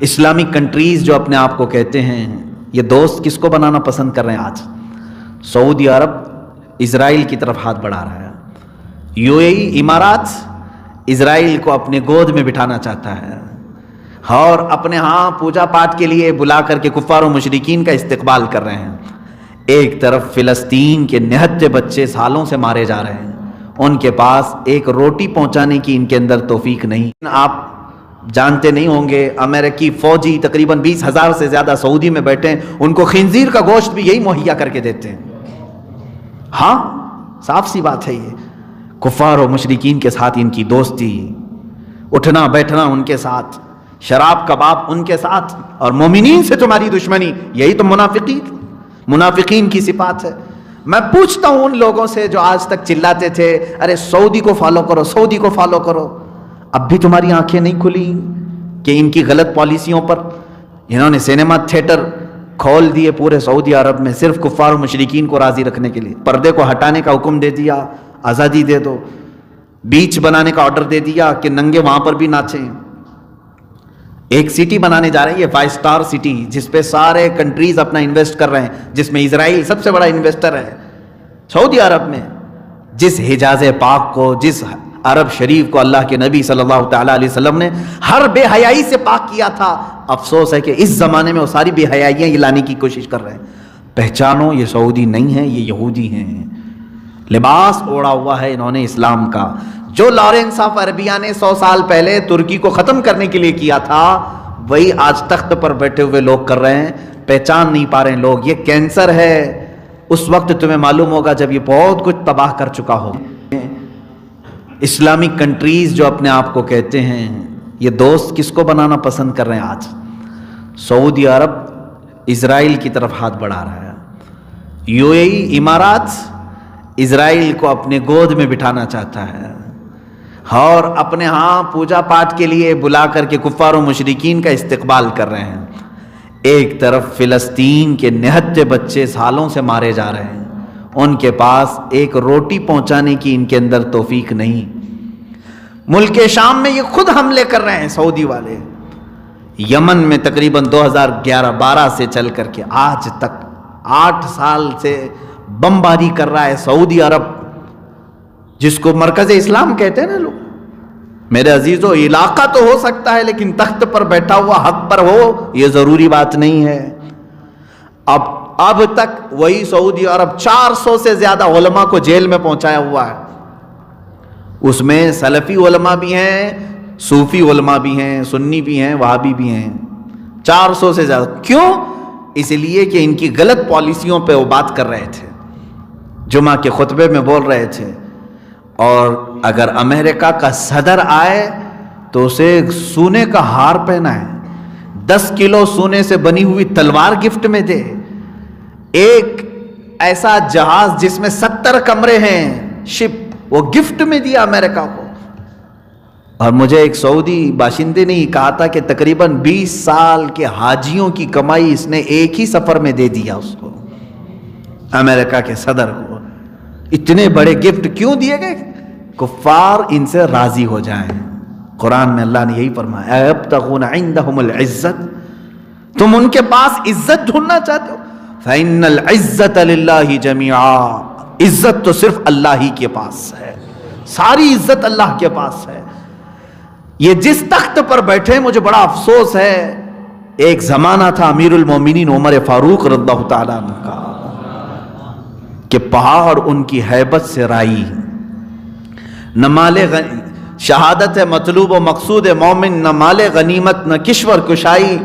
اسلامی کنٹریز جو اپنے آپ کو کہتے ہیں، یہ دوست کس کو بنانا پسند کر رہے ہیں آج؟ سعودی عرب اسرائیل کی طرف ہاتھ بڑھا رہا ہے، یو اے ای امارات اسرائیل کو اپنے گود میں بٹھانا چاہتا ہے اور اپنے ہاں پوجا پاٹ کے لیے بلا کر کے کفار و مشرکین کا استقبال کر رہے ہیں۔ ایک طرف فلسطین کے نہتے بچے سالوں سے مارے جا رہے ہیں، ان کے پاس ایک روٹی پہنچانے کی ان کے اندر توفیق نہیں۔ آپ جانتے نہیں ہوں گے، امریکی فوجی تقریباً 20,000 سے زیادہ سعودی میں بیٹھے ہیں، ان کو خنزیر کا گوشت بھی یہی مہیا کر کے دیتے ہیں۔ ہاں صاف سی بات ہے، یہ کفار و مشرکین کے ساتھ ان کی دوستی، اٹھنا بیٹھنا ان کے ساتھ، شراب کباب ان کے ساتھ، اور مومنین سے تمہاری دشمنی، یہی تو منافقین کی صفات ہے۔ میں پوچھتا ہوں ان لوگوں سے جو آج تک چلاتے تھے ارے سعودی کو فالو کرو، سعودی کو فالو کرو، اب بھی تمہاری آنکھیں نہیں کھلی کہ ان کی غلط پالیسیوں پر؟ انہوں نے سینما تھیٹر کھول دیے پورے سعودی عرب میں صرف کفار و مشرکین کو راضی رکھنے کے لیے، پردے کو ہٹانے کا حکم دے دیا، آزادی دے دو، بیچ بنانے کا آرڈر دے دیا کہ ننگے وہاں پر بھی ناچیں۔ ایک سٹی بنانے جا رہے ہیں، یہ 5 اسٹار سٹی، جس پہ سارے کنٹریز اپنا انویسٹ کر رہے ہیں، جس میں اسرائیل سب سے بڑا انویسٹر ہے سعودی عرب میں۔ جس حجاز پاک کو، جس عرب شریف کو اللہ کے نبی صلی اللہ تعالیٰ علیہ وسلم نے ہر بے حیائی سے پاک کیا تھا، افسوس ہے کہ اس زمانے میں وہ ساری بے حیائیاں یہ لانے کی کوشش کر رہے ہیں۔ پہچانو یہ سعودی نہیں ہیں، یہ یہودی ہیں، لباس اوڑا ہوا ہے انہوں نے اسلام کا۔ جو لارنس آف عربیہ نے 100 سال پہلے ترکی کو ختم کرنے کے لیے کیا تھا، وہی آج تخت پر بیٹھے ہوئے لوگ کر رہے ہیں۔ پہچان نہیں پا رہے ہیں لوگ، یہ کینسر ہے۔ اس وقت تمہیں معلوم ہوگا جب یہ بہت کچھ تباہ کر چکا ہوگا۔ اسلامی کنٹریز جو اپنے آپ کو کہتے ہیں، یہ دوست کس کو بنانا پسند کر رہے ہیں آج؟ سعودی عرب اسرائیل کی طرف ہاتھ بڑھا رہا ہے، یو اے ای امارات اسرائیل کو اپنے گود میں بٹھانا چاہتا ہے اور اپنے ہاں پوجا پاٹ کے لیے بلا کر کے کفار و مشرکین کا استقبال کر رہے ہیں۔ ایک طرف فلسطین کے نہتے بچے سالوں سے مارے جا رہے ہیں، ان کے پاس ایک روٹی پہنچانے کی ان کے اندر توفیق نہیں۔ ملک شام میں یہ خود حملے کر رہے ہیں سعودی والے۔ یمن میں تقریباً 2011-12 سے چل کر کے آج تک 8 سال سے بمباری کر رہا ہے سعودی عرب، جس کو مرکز اسلام کہتے ہیں نا لوگ۔ میرے عزیزو، علاقہ تو ہو سکتا ہے لیکن تخت پر بیٹھا ہوا حق پر ہو، یہ ضروری بات نہیں ہے۔ اب تک وہی سعودی عرب 400 سے زیادہ علماء کو جیل میں پہنچایا ہوا ہے۔ اس میں سلفی علماء بھی ہیں، صوفی علماء بھی ہیں، سنی بھی ہیں، وہابی بھی ہیں، 400 سے زیادہ۔ کیوں؟ اس لیے کہ ان کی غلط پالیسیوں پہ وہ بات کر رہے تھے، جمعہ کے خطبے میں بول رہے تھے۔ اور اگر امریکہ کا صدر آئے تو اسے سونے کا ہار پہنائے، 10 کلو سونے سے بنی ہوئی تلوار گفٹ میں دے، ایک ایسا جہاز جس میں 70 کمرے ہیں، شپ، وہ گفٹ میں دیا امریکہ کو۔ اور مجھے ایک سعودی باشندے نے کہا تھا کہ تقریباً 20 سال کے حاجیوں کی کمائی اس نے ایک ہی سفر میں دے دیا اس کو، امریکہ کے صدر کو۔ اتنے بڑے گفٹ کیوں دیے گئے؟ کفار ان سے راضی ہو جائیں۔ قرآن میں اللہ نے یہی فرمایا، اَيَبْتَغُونَ عِنْدَهُمُ الْعِزَّةَ، تم ان کے پاس عزت ڈھونڈنا چاہتے ہو؟ فَإِنَّ الْعِزَّةَ لِلَّهِ جَمِيعًا، عزت تو صرف اللہ ہی کے پاس ہے، ساری عزت اللہ کے پاس ہے۔ یہ جس تخت پر بیٹھے، مجھے بڑا افسوس ہے، ایک زمانہ تھا امیر المومنین عمر فاروق رضی اللہ تعالیٰ عنہ کا، کہ پہاڑ ان کی ہیبت سے رائی، نہ مال شہادت مطلوب و مقصود مومن، نہ مال غنیمت، نہ کشور کشائی۔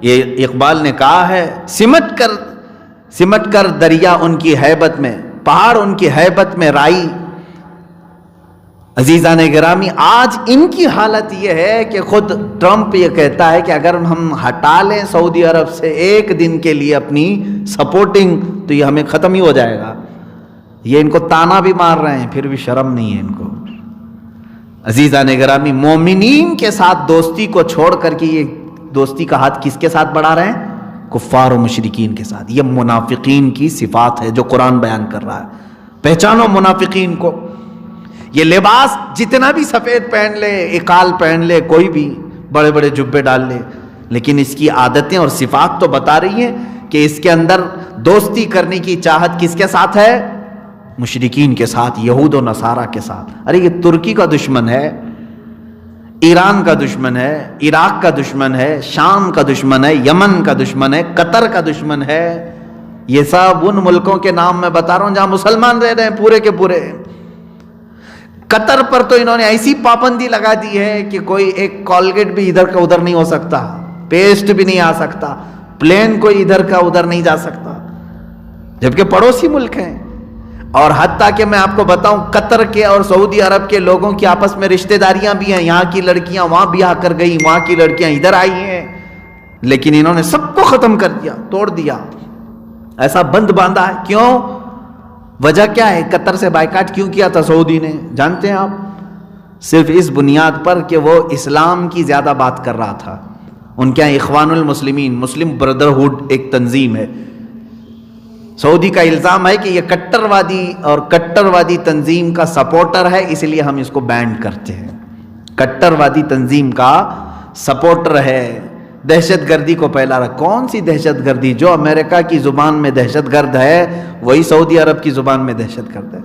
یہ اقبال نے کہا ہے، سمٹ کر دریا ان کی ہیبت میں، پہاڑ ان کی ہیبت میں رائی۔ عزیزان گرامی، آج ان کی حالت یہ ہے کہ خود ٹرمپ یہ کہتا ہے کہ اگر ہم ہٹا لیں سعودی عرب سے ایک دن کے لیے اپنی سپورٹنگ تو یہ ہمیں ختم ہی ہو جائے گا۔ یہ ان کو تانا بھی مار رہے ہیں، پھر بھی شرم نہیں ہے ان کو۔ عزیزان گرامی، مومنین کے ساتھ دوستی کو چھوڑ کر کے یہ دوستی کا ہاتھ کس کے ساتھ بڑھا رہے ہیں؟ کفار و مشرکین کے ساتھ۔ یہ منافقین کی صفات ہے جو قرآن بیان کر رہا ہے۔ پہچانو منافقین کو۔ یہ لباس جتنا بھی سفید پہن لے، اقال پہن لے، کوئی بھی بڑے بڑے جبے ڈال لے، لیکن اس کی عادتیں اور صفات تو بتا رہی ہیں کہ اس کے اندر دوستی کرنے کی چاہت کس کے ساتھ ہے؟ مشرکین کے ساتھ، یہود و نصارہ کے ساتھ۔ ارے یہ ترکی کا دشمن ہے، ایران کا دشمن ہے، عراق کا دشمن ہے، شام کا دشمن ہے، یمن کا دشمن ہے، قطر کا دشمن ہے۔ یہ سب ان ملکوں کے نام میں بتا رہا ہوں جہاں مسلمان رہ رہے ہیں پورے کے پورے۔ قطر پر تو انہوں نے ایسی پابندی لگا دی ہے کہ کوئی ایک کولگیٹ بھی ادھر کا ادھر نہیں ہو سکتا، پیسٹ بھی نہیں آ سکتا، پلین کوئی ادھر کا ادھر نہیں جا سکتا، جبکہ پڑوسی ملک ہیں۔ اور حتیٰ کہ میں آپ کو بتاؤں قطر کے اور سعودی عرب کے لوگوں کی آپس میں رشتہ داریاں بھی ہیں، یہاں کی لڑکیاں وہاں بیاہ کر گئی، وہاں کی لڑکیاں ادھر آئی ہیں، لیکن انہوں نے سب کو ختم کر دیا، توڑ دیا، ایسا بند باندھا ہے۔ کیوں؟ وجہ کیا ہے؟ قطر سے بائیکاٹ کیوں کیا تھا سعودی نے؟ جانتے ہیں آپ؟ صرف اس بنیاد پر کہ وہ اسلام کی زیادہ بات کر رہا تھا۔ ان کے یہاں اخوان المسلمین، مسلم بردرہوڈ ایک تنظیم ہے، سعودی کا الزام ہے کہ یہ کٹر وادی تنظیم کا سپورٹر ہے، اس لیے ہم اس کو بینڈ کرتے ہیں۔ کٹر وادی تنظیم کا سپورٹر ہے، دہشت گردی کو پھیلا رہا۔ کون سی دہشت گردی؟ جو امریکہ کی زبان میں دہشت گرد ہے وہی سعودی عرب کی زبان میں دہشت گرد ہے۔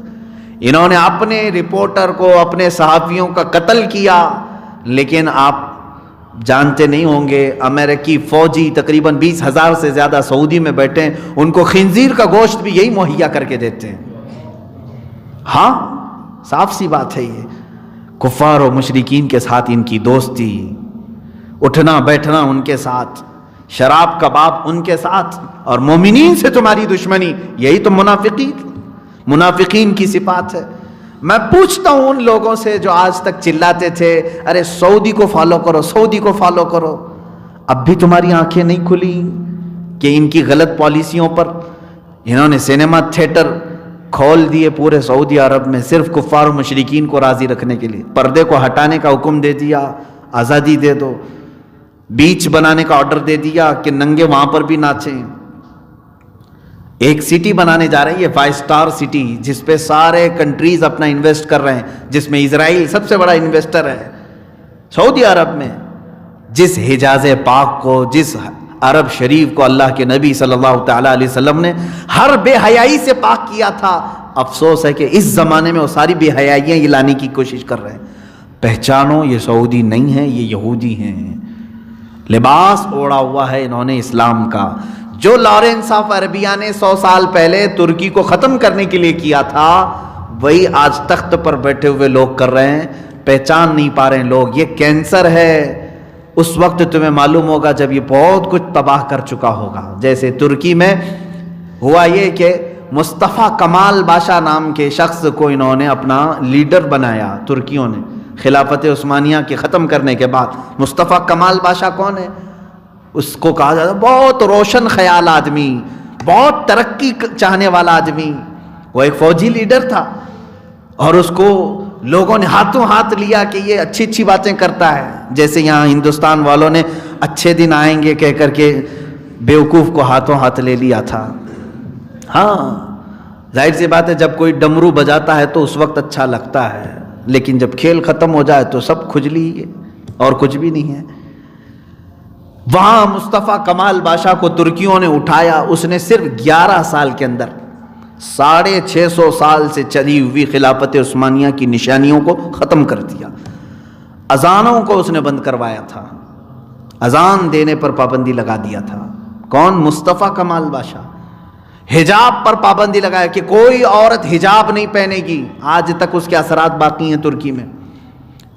انہوں نے اپنے رپورٹر کو، اپنے صحافیوں کا قتل کیا، لیکن آپ جانتے نہیں ہوں گے امریکی فوجی تقریباً 20,000 سے زیادہ سعودی میں بیٹھے ہیں، ان کو خنزیر کا گوشت بھی یہی مہیا کر کے دیتے ہیں۔ ہاں صاف سی بات ہے، یہ کفار و مشرکین کے ساتھ ان کی دوستی، اٹھنا بیٹھنا ان کے ساتھ، شراب کباب ان کے ساتھ، اور مومنین سے تمہاری دشمنی، یہی تو منافقین کی صفات ہے۔ میں پوچھتا ہوں ان لوگوں سے جو آج تک چلاتے تھے ارے سعودی کو فالو کرو، سعودی کو فالو کرو، اب بھی تمہاری آنکھیں نہیں کھلی کہ ان کی غلط پالیسیوں پر؟ انہوں نے سینما تھیٹر کھول دیے پورے سعودی عرب میں صرف کفار و مشرکین کو راضی رکھنے کے لیے، پردے کو ہٹانے کا حکم دے دیا، آزادی دے دو، بیچ بنانے کا آرڈر دے دیا کہ ننگے وہاں پر بھی ناچیں۔ ایک سٹی بنانے جا رہی ہے 5 اسٹار سٹی، جس پہ سارے کنٹریز اپنا انویسٹ کر رہے ہیں، جس میں اسرائیل سب سے بڑا انویسٹر ہے سعودی عرب میں۔ جس حجاز پاک کو، جس عرب شریف کو اللہ کے نبی صلی اللہ تعالیٰ علیہ وسلم نے ہر بے حیائی سے پاک کیا تھا، افسوس ہے کہ اس زمانے میں وہ ساری بے حیائیاں یہ لانے کی کوشش کر رہے ہیں۔ پہچانو یہ سعودی نہیں ہیں، یہ یہودی ہیں، لباس اوڑا ہوا ہے انہوں نے اسلام کا۔ جو لارنس آف عربیہ نے 100 سال پہلے ترکی کو ختم کرنے کے لیے کیا تھا، وہی آج تخت پر بیٹھے ہوئے لوگ کر رہے ہیں، پہچان نہیں پا رہے ہیں لوگ۔ یہ کینسر ہے، اس وقت تمہیں معلوم ہوگا جب یہ بہت کچھ تباہ کر چکا ہوگا۔ جیسے ترکی میں ہوا یہ کہ مصطفیٰ کمال باشا نام کے شخص کو انہوں نے اپنا لیڈر بنایا، ترکیوں نے خلافت عثمانیہ کے ختم کرنے کے بعد۔ مصطفیٰ کمال باشا کون ہے؟ اس کو کہا جاتا ہے بہت روشن خیال آدمی، بہت ترقی چاہنے والا آدمی۔ وہ ایک فوجی لیڈر تھا اور اس کو لوگوں نے ہاتھوں ہاتھ لیا کہ یہ اچھی اچھی باتیں کرتا ہے، جیسے یہاں ہندوستان والوں نے اچھے دن آئیں گے کہہ کر کے بیوقوف کو ہاتھوں ہاتھ لے لیا تھا۔ ہاں ظاہر سی بات ہے جب کوئی ڈمرو بجاتا ہے تو اس وقت اچھا لگتا ہے، لیکن جب کھیل ختم ہو جائے تو سب کھجلی ہے اور کچھ بھی نہیں ہے۔ وہاں مصطفیٰ کمال باشا کو ترکیوں نے اٹھایا، اس نے صرف 11 سال کے اندر 650 سال سے چلی ہوئی خلافت عثمانیہ کی نشانیوں کو ختم کر دیا۔ اذانوں کو اس نے بند کروایا تھا، اذان دینے پر پابندی لگا دیا تھا۔ کون؟ مصطفیٰ کمال باشا۔ حجاب پر پابندی لگایا کہ کوئی عورت حجاب نہیں پہنے گی، آج تک اس کے اثرات باقی ہیں ترکی میں۔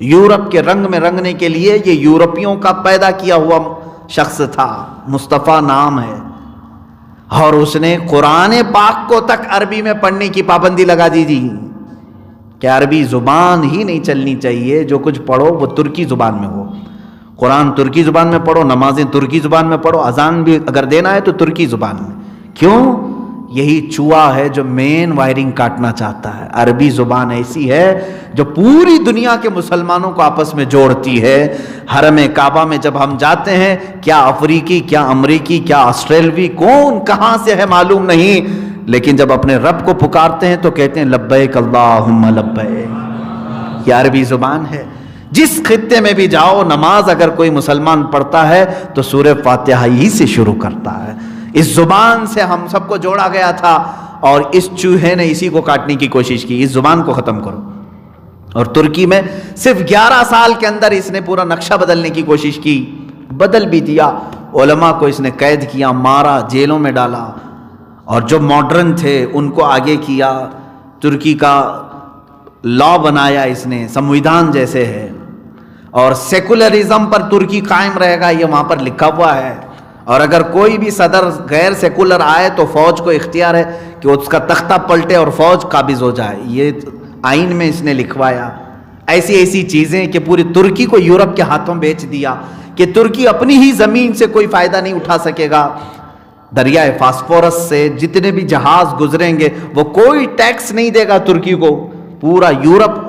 یورپ کے رنگ میں رنگنے کے لیے یہ یورپیوں کا پیدا کیا ہوا شخص تھا، مصطفیٰ نام ہے، اور اس نے قرآن پاک کو تک عربی میں پڑھنے کی پابندی لگا دی تھی کہ عربی زبان ہی نہیں چلنی چاہیے، جو کچھ پڑھو وہ ترکی زبان میں ہو، قرآن ترکی زبان میں پڑھو، نمازیں ترکی زبان میں پڑھو، اذان بھی اگر دینا ہے تو ترکی زبان میں۔ کیوں؟ یہی چوہا ہے جو مین وائرنگ کاٹنا چاہتا ہے۔ عربی زبان ایسی ہے جو پوری دنیا کے مسلمانوں کو آپس میں جوڑتی ہے۔ حرم کعبہ میں جب ہم جاتے ہیں، کیا افریقی، کیا امریکی، کیا آسٹریلوی، کون کہاں سے ہے معلوم نہیں، لیکن جب اپنے رب کو پکارتے ہیں تو کہتے ہیں لبیک اللہم لبیک۔ یہ عربی زبان ہے۔ جس خطے میں بھی جاؤ، نماز اگر کوئی مسلمان پڑھتا ہے تو سورہ فاتحہ ہی سے شروع کرتا ہے۔ اس زبان سے ہم سب کو جوڑا گیا تھا، اور اس چوہے نے اسی کو کاٹنے کی کوشش کی۔ اس زبان کو ختم کرو۔ اور ترکی میں صرف 11 سال کے اندر اس نے پورا نقشہ بدلنے کی کوشش کی، بدل بھی دیا۔ علماء کو اس نے قید کیا، مارا، جیلوں میں ڈالا، اور جو ماڈرن تھے ان کو آگے کیا۔ ترکی کا لا بنایا اس نے، سمویدھان جیسے ہے، اور سیکولرزم پر ترکی قائم رہے گا، یہ وہاں پر لکھا ہوا ہے۔ اور اگر کوئی بھی صدر غیر سیکولر آئے تو فوج کو اختیار ہے کہ اس کا تختہ پلٹے اور فوج قابض ہو جائے، یہ آئین میں اس نے لکھوایا۔ ایسی ایسی چیزیں کہ پوری ترکی کو یورپ کے ہاتھوں بیچ دیا کہ ترکی اپنی ہی زمین سے کوئی فائدہ نہیں اٹھا سکے گا۔ دریائے فاسفورس سے جتنے بھی جہاز گزریں گے وہ کوئی ٹیکس نہیں دے گا ترکی کو۔ پورا یورپ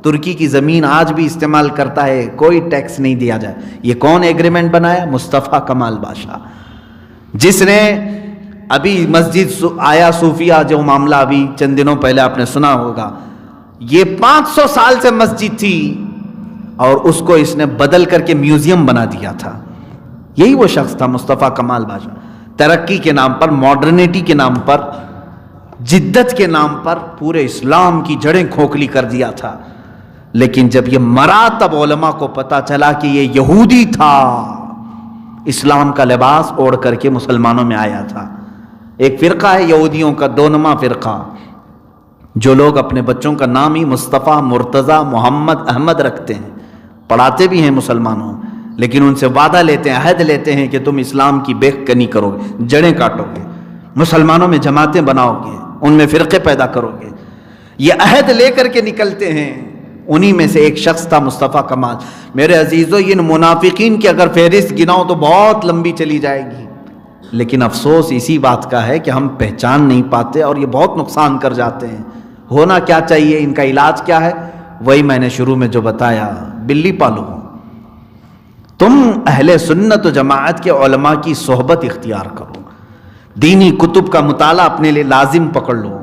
ترکی کی زمین آج بھی استعمال کرتا ہے، کوئی ٹیکس نہیں دیا جائے۔ یہ کون ایگریمنٹ بنایا؟ مصطفیٰ کمال بادشاہ، جس نے ابھی مسجد آیا صوفیہ جو معاملہ ابھی چند دنوں پہلے آپ نے سنا ہوگا، یہ 500 سال سے مسجد تھی اور اس کو اس نے بدل کر کے میوزیم بنا دیا تھا۔ یہی وہ شخص تھا مصطفیٰ کمال بادشاہ۔ ترقی کے نام پر، ماڈرنیٹی کے نام پر، جدت کے نام پر پورے اسلام کی جڑیں کھوکھلی کر دیا تھا۔ لیکن جب یہ مرا تب علماء کو پتا چلا کہ یہ یہودی تھا، اسلام کا لباس اوڑھ کر کے مسلمانوں میں آیا تھا۔ ایک فرقہ ہے یہودیوں کا، دونما فرقہ، جو لوگ اپنے بچوں کا نام ہی مصطفیٰ، مرتضیٰ، محمد، احمد رکھتے ہیں، پڑھاتے بھی ہیں مسلمانوں، لیکن ان سے وعدہ لیتے ہیں، عہد لیتے ہیں کہ تم اسلام کی بے کنی کرو گے، جڑیں کاٹو گے، مسلمانوں میں جماعتیں بناؤ گے، ان میں فرقے پیدا کرو گے۔ یہ عہد لے کر کے نکلتے ہیں۔ انہی میں سے ایک شخص تھا مصطفیٰ کمال۔ میرے عزیزو، ان منافقین کی اگر فہرست گناؤ تو بہت لمبی چلی جائے گی، لیکن افسوس اسی بات کا ہے کہ ہم پہچان نہیں پاتے اور یہ بہت نقصان کر جاتے ہیں۔ ہونا کیا چاہیے، ان کا علاج کیا ہے؟ وہی میں نے شروع میں جو بتایا، بلی پالو۔ تم اہل سنت و جماعت کے علماء کی صحبت اختیار کرو، دینی کتب کا مطالعہ اپنے لیے لازم پکڑ لو،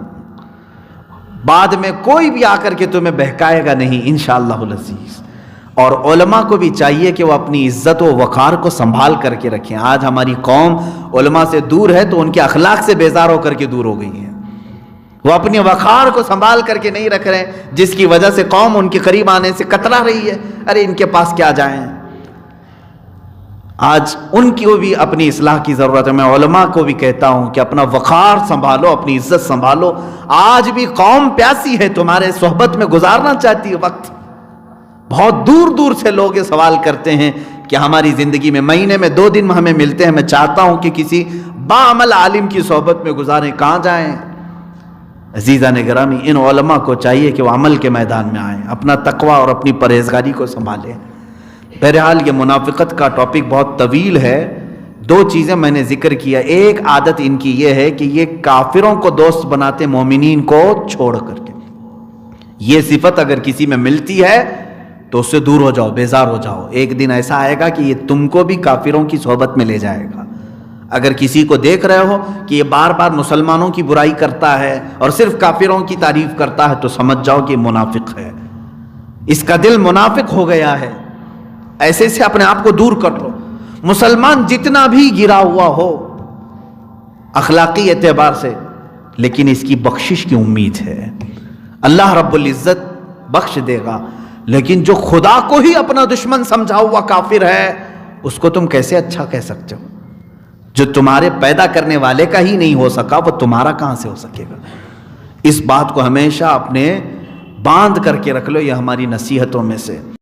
بعد میں کوئی بھی آ کر کے تمہیں بہکائے گا نہیں انشاءاللہ العزیز۔ اور علماء کو بھی چاہیے کہ وہ اپنی عزت و وقار کو سنبھال کر کے رکھیں۔ آج ہماری قوم علماء سے دور ہے تو ان کے اخلاق سے بیزار ہو کر کے دور ہو گئی ہے، وہ اپنی وقار کو سنبھال کر کے نہیں رکھ رہے، جس کی وجہ سے قوم ان کے قریب آنے سے کترا رہی ہے۔ ارے ان کے پاس کیا جائیں۔ آج ان کی بھی اپنی اصلاح کی ضرورت ہے۔ میں علماء کو بھی کہتا ہوں کہ اپنا وقار سنبھالو، اپنی عزت سنبھالو۔ آج بھی قوم پیاسی ہے، تمہارے صحبت میں گزارنا چاہتی ہے وقت۔ بہت دور دور سے لوگ یہ سوال کرتے ہیں کہ ہماری زندگی میں مہینے میں 2 دن ہمیں ملتے ہیں، میں چاہتا ہوں کہ کسی باعمل عالم کی صحبت میں گزاریں، کہاں جائیں؟ عزیزان گرامی، ان علماء کو چاہیے کہ وہ عمل کے میدان میں آئیں، اپنا تقوی اور اپنی پرہیزگاری کو سنبھالیں۔ بہرحال یہ منافقت کا ٹاپک بہت طویل ہے۔ 2 چیزیں میں نے ذکر کیا۔ ایک عادت ان کی یہ ہے کہ یہ کافروں کو دوست بناتے مومنین کو چھوڑ کر کے۔ یہ صفت اگر کسی میں ملتی ہے تو اس سے دور ہو جاؤ، بیزار ہو جاؤ۔ ایک دن ایسا آئے گا کہ یہ تم کو بھی کافروں کی صحبت میں لے جائے گا۔ اگر کسی کو دیکھ رہے ہو کہ یہ بار بار مسلمانوں کی برائی کرتا ہے اور صرف کافروں کی تعریف کرتا ہے تو سمجھ جاؤ کہ منافق ہے، اس کا دل منافق ہو گیا ہے۔ ایسے سے اپنے آپ کو دور کر لو۔ مسلمان جتنا بھی گرا ہوا ہو اخلاقی اعتبار سے، لیکن اس کی بخشش کی امید ہے، اللہ رب العزت بخش دے گا۔ لیکن جو خدا کو ہی اپنا دشمن سمجھا ہوا کافر ہے، اس کو تم کیسے اچھا کہہ سکتے ہو؟ جو تمہارے پیدا کرنے والے کا ہی نہیں ہو سکا وہ تمہارا کہاں سے ہو سکے گا؟ اس بات کو ہمیشہ اپنے باندھ کر کے رکھ لو، یہ ہماری نصیحتوں میں سے۔